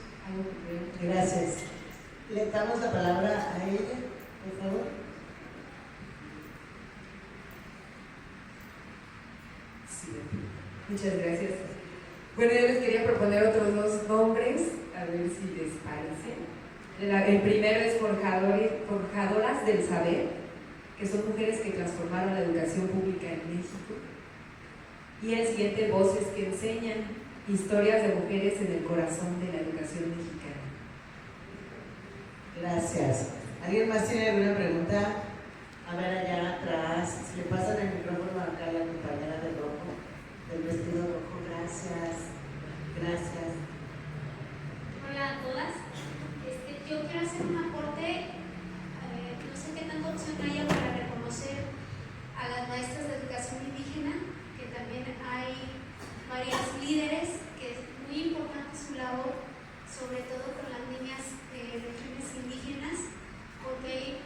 Gracias. Le damos la palabra a ella, por favor. Sí, muchas gracias. Bueno, yo les quería proponer otros dos nombres, a ver si les parece. El primero es Forjadoras del Saber, que son mujeres que transformaron la educación pública en México. Y el siguiente, Voces que Enseñan, historias de mujeres en el corazón de la educación mexicana. Gracias. ¿Alguien más tiene alguna pregunta? A ver, allá atrás. Si le pasan el micrófono acá a la compañera de rojo, del vestido rojo. Gracias. Gracias. Hola a todas. Yo quiero hacer un aporte. No sé qué tanta opción haya para reconocer a las maestras de educación indígena, que también hay varias líderes, que es muy importante su labor, sobre todo con las niñas de regiones indígenas, porque hay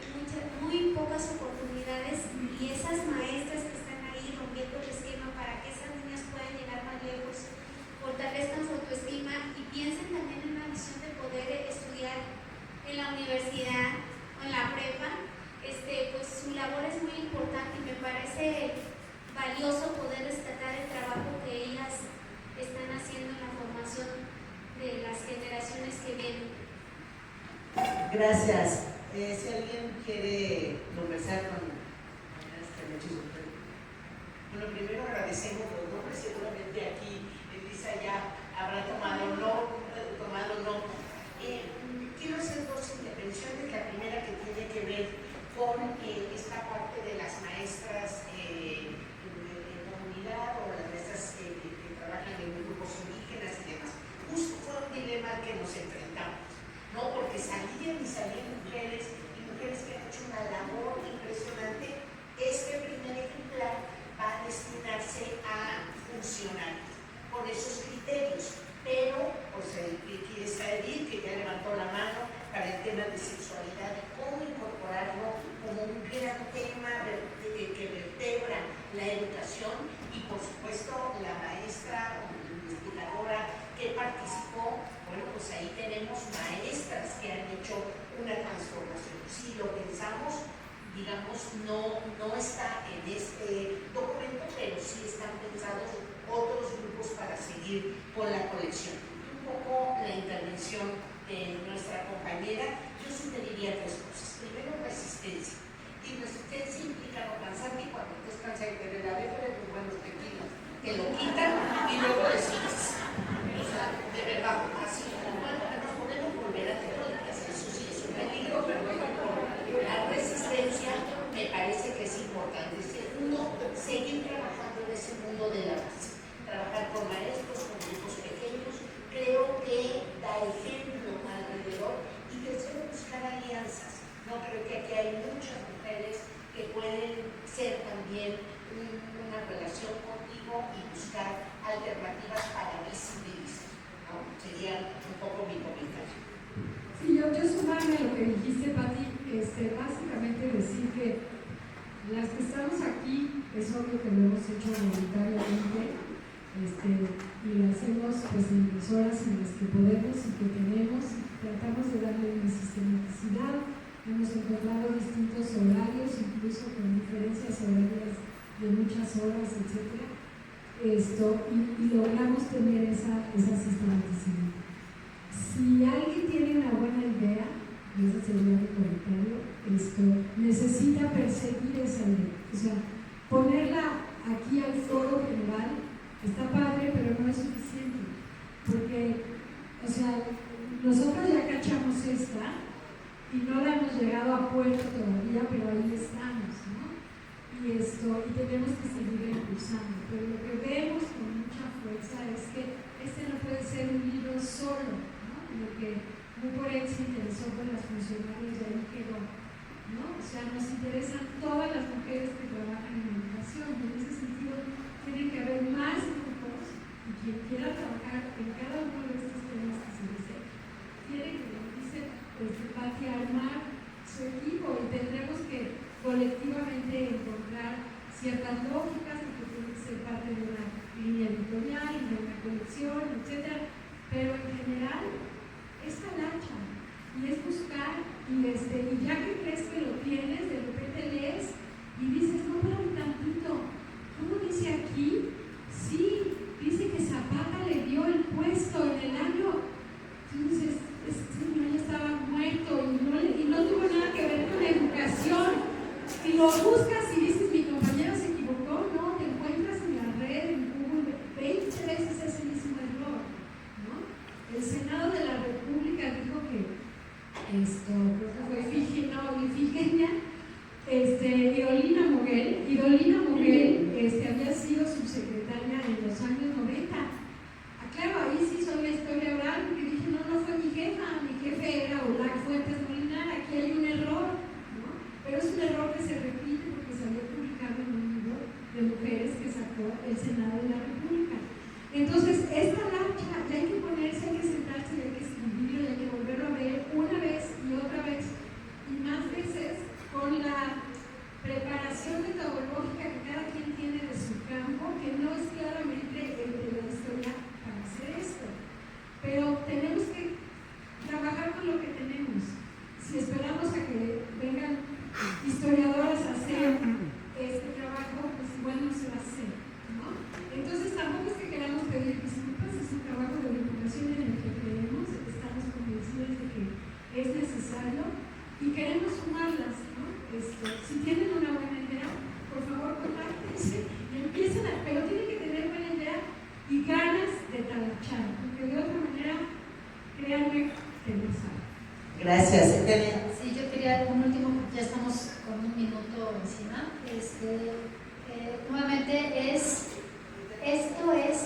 muy pocas oportunidades y esas maestras que están ahí rompiendo el esquema para que esas niñas puedan llegar más lejos, fortalezcan su autoestima y piensen también en la visión de poder estudiar en la universidad o en la prepa. Pues su labor es muy importante y me parece valioso poder rescatar el trabajo que ellas están haciendo en la formación de las generaciones que vienen. Gracias. Si alguien quiere conversar con bueno, primero agradecemos los nombres, seguramente aquí Elisa ya habrá tomado no. Quiero hacer dos intervenciones. La primera que tiene que ver con esta parte de las maestras de comunidad o las maestras que trabajan en grupos indígenas y demás. Justo fue un dilema que nos enfrentamos, ¿no? Porque salían mujeres que han hecho una labor impresionante. Este primer ejemplar va a destinarse a funcionarios con esos criterios, pero pues quiere saber que ya levantó la mano para el tema de sexualidad y cómo incorporarlo como un gran tema que vertebra la educación, y por supuesto la maestra o investigadora que participó. Bueno, pues ahí tenemos maestras que han hecho una transformación. Si lo pensamos, digamos, no está en este documento, pero sí están pensados otros grupos para seguir con la colección. Un poco la intervención de nuestra compañera, yo sugeriría tres cosas. Primero, resistencia. Y resistencia implica no cansarte, y cuando estés cansado y te dé la letra de tus buenos tequilas, te lo quitan y luego decides. O sea, de verdad, así, nos podemos volver a teóricas, eso sí es un peligro, pero la resistencia me parece que es importante. Segundo, seguir trabajando en ese mundo de la base. Trabajar con maestros, con grupos pequeños, creo que da ejemplo alrededor, y tercero, buscar no, creo que aquí hay muchas mujeres que pueden ser también una relación contigo y buscar alternativas para visibilizar, ¿no? Sería un poco mi comentario. Sí, yo sumarme a lo que dijiste, Pati, básicamente decir que las que estamos aquí, es obvio que lo hemos hecho voluntariamente, y lo hacemos pues en las horas en las que podemos y que tenemos, tratamos de darle una sistematicidad, hemos encontrado distintos horarios, incluso con diferencias horarias de muchas horas, etc. Y logramos tener esa sistematicidad. Si alguien tiene una buena idea, y ese sería mi comentario, necesita perseguir esa idea, o sea, ponerla aquí al foro general está padre, pero no es suficiente, porque, o sea, nosotros ya cachamos esta y no la hemos llegado a puerto todavía, pero ahí estamos, ¿no? Y tenemos que seguir impulsando, pero lo que vemos con mucha fuerza es que no puede ser un libro solo, ¿no? Lo que muy por él se interesó con las funcionarias de ahí quedó, ¿no? O sea, nos interesan todas las mujeres que trabajan en educación, y en ese sentido tiene que haber más grupos, y quien quiera trabajar en cada uno de estos temas que se desee, tiene que, como dice Pati, armar su equipo, y tendremos que colectivamente encontrar ciertas lógicas que tienen que ser parte de una línea editorial, de una colección, etc. Pero en general es talacha, y es buscar, y ya que crees que lo tienes, de repente lees y dices, no, pero tantito, ¿cómo dice aquí? Sí, dice que Zapata le dio el puesto en el año. Entonces, este señor ya estaba muerto y no tuvo nada que ver con la educación. Y lo buscas y dices, mi compañero se equivocó, no, te encuentras en la red, en Google, 20 veces ese mismo error, ¿no? El Senado de la República dijo que creo que fue Ifigenia, Idolina Moguel había sido subsecretaria en los años 90. Claro, ahí sí son la historia oral, porque dije, no fue mi jefe era Olac Fuentes Molinar, aquí hay un error, ¿no? Pero es un error que se repite porque se había publicado en un libro de mujeres que sacó el Senado de la República. Entonces, esta lancha ya hay que ponerse, hay que sentarse, hay que escribirlo, hay que volverlo a ver una vez y otra vez, y más veces con la preparación metodológica que cada quien tiene de su campo, que no es claramente el de la historia para hacer esto. Pero tenemos que trabajar con lo que tenemos. Si esperamos a que vengan historiadoras a hacer este trabajo, pues igual no se va a hacer, ¿no? Entonces tampoco es que queramos pedir disculpas, es un trabajo de divulgación en el que creemos, estamos convencidos de que es necesario y queremos sumarlas, ¿no? Si tienen una buena idea, por favor contáctense y empiecen pero tienen que tener buena idea y ganas de talachar, porque de otra manera, créanme que no saben. Gracias, Eugenia. Sí, yo quería un último, ya estamos con un minuto encima. Nuevamente esto es,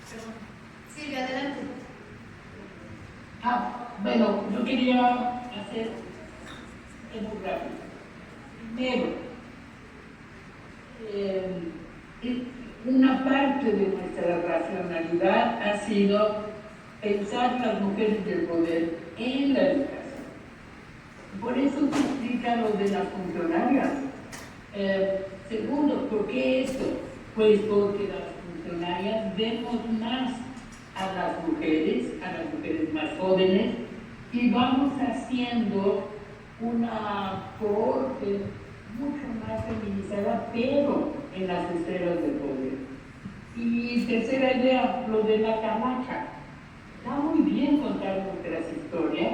perdón, Silvia, adelante. Bueno, yo quería hacer muy rápido. Primero, una parte de nuestra racionalidad ha sido pensar las mujeres del poder en la educación. Por eso se explica lo de las funcionarias. Segundo, ¿por qué esto? Pues porque las funcionarias vemos más a las mujeres más jóvenes, y vamos haciendo una cohorte mucho más feminizada, pero en las esferas del poder. Y tercera idea, lo de la talacha. Está muy bien contar nuestras historias,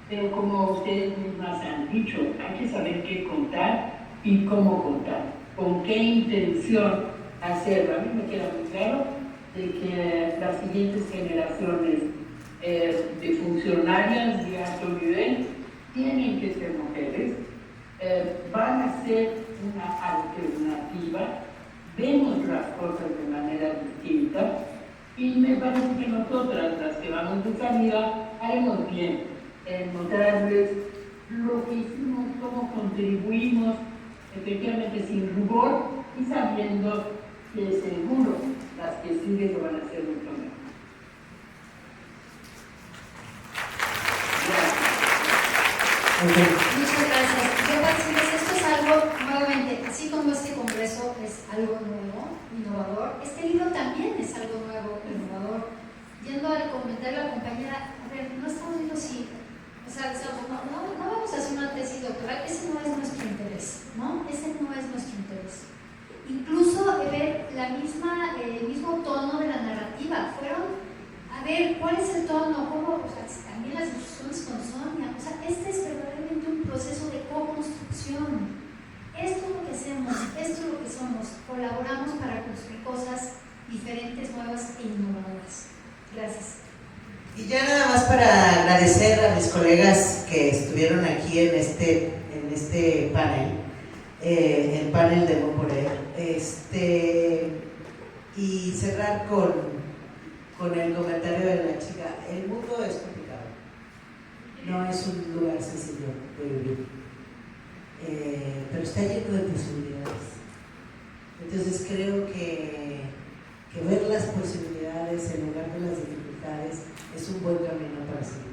pero como ustedes mismas han dicho, hay que saber qué contar y cómo contar, con qué intención hacerlo. A mí me queda muy claro de que las siguientes generaciones de funcionarias de alto nivel tienen que ser mujeres, van a ser una alternativa, vemos las cosas de manera distinta, y me parece que nosotras, las que vamos de salida, haremos bien en mostrarles lo que hicimos, cómo contribuimos, efectivamente sin rubor y sabiendo que seguro las que siguen lo van a hacer mucho mejor. Muchas gracias. Yo participo, esto es algo, nuevamente, así como este congreso es algo nuevo, innovador, este libro también es algo nuevo, innovador. Yendo al comentario de la compañera, a ver, no estamos viendo si, o sea, no vamos a hacer una tesis doctoral, ese no es nuestro interés, ¿no? Ese no es nuestro interés. Incluso ver el mismo tono de la narrativa, a ver, ¿cuál es el tono? ¿Cómo? O sea, también las discusiones con Sonia. O sea, este es verdaderamente un proceso de co-construcción. Esto es lo que hacemos, esto es lo que somos. Colaboramos para construir cosas diferentes, nuevas e innovadoras. Gracias. Y ya nada más para agradecer a mis colegas que estuvieron aquí en este panel, el panel de Montpellier, y cerrar con el comentario de la chica. El mundo es complicado, no es un lugar sencillo de vivir, pero está lleno de posibilidades. Entonces creo que ver las posibilidades en lugar de las dificultades es un buen camino para seguir.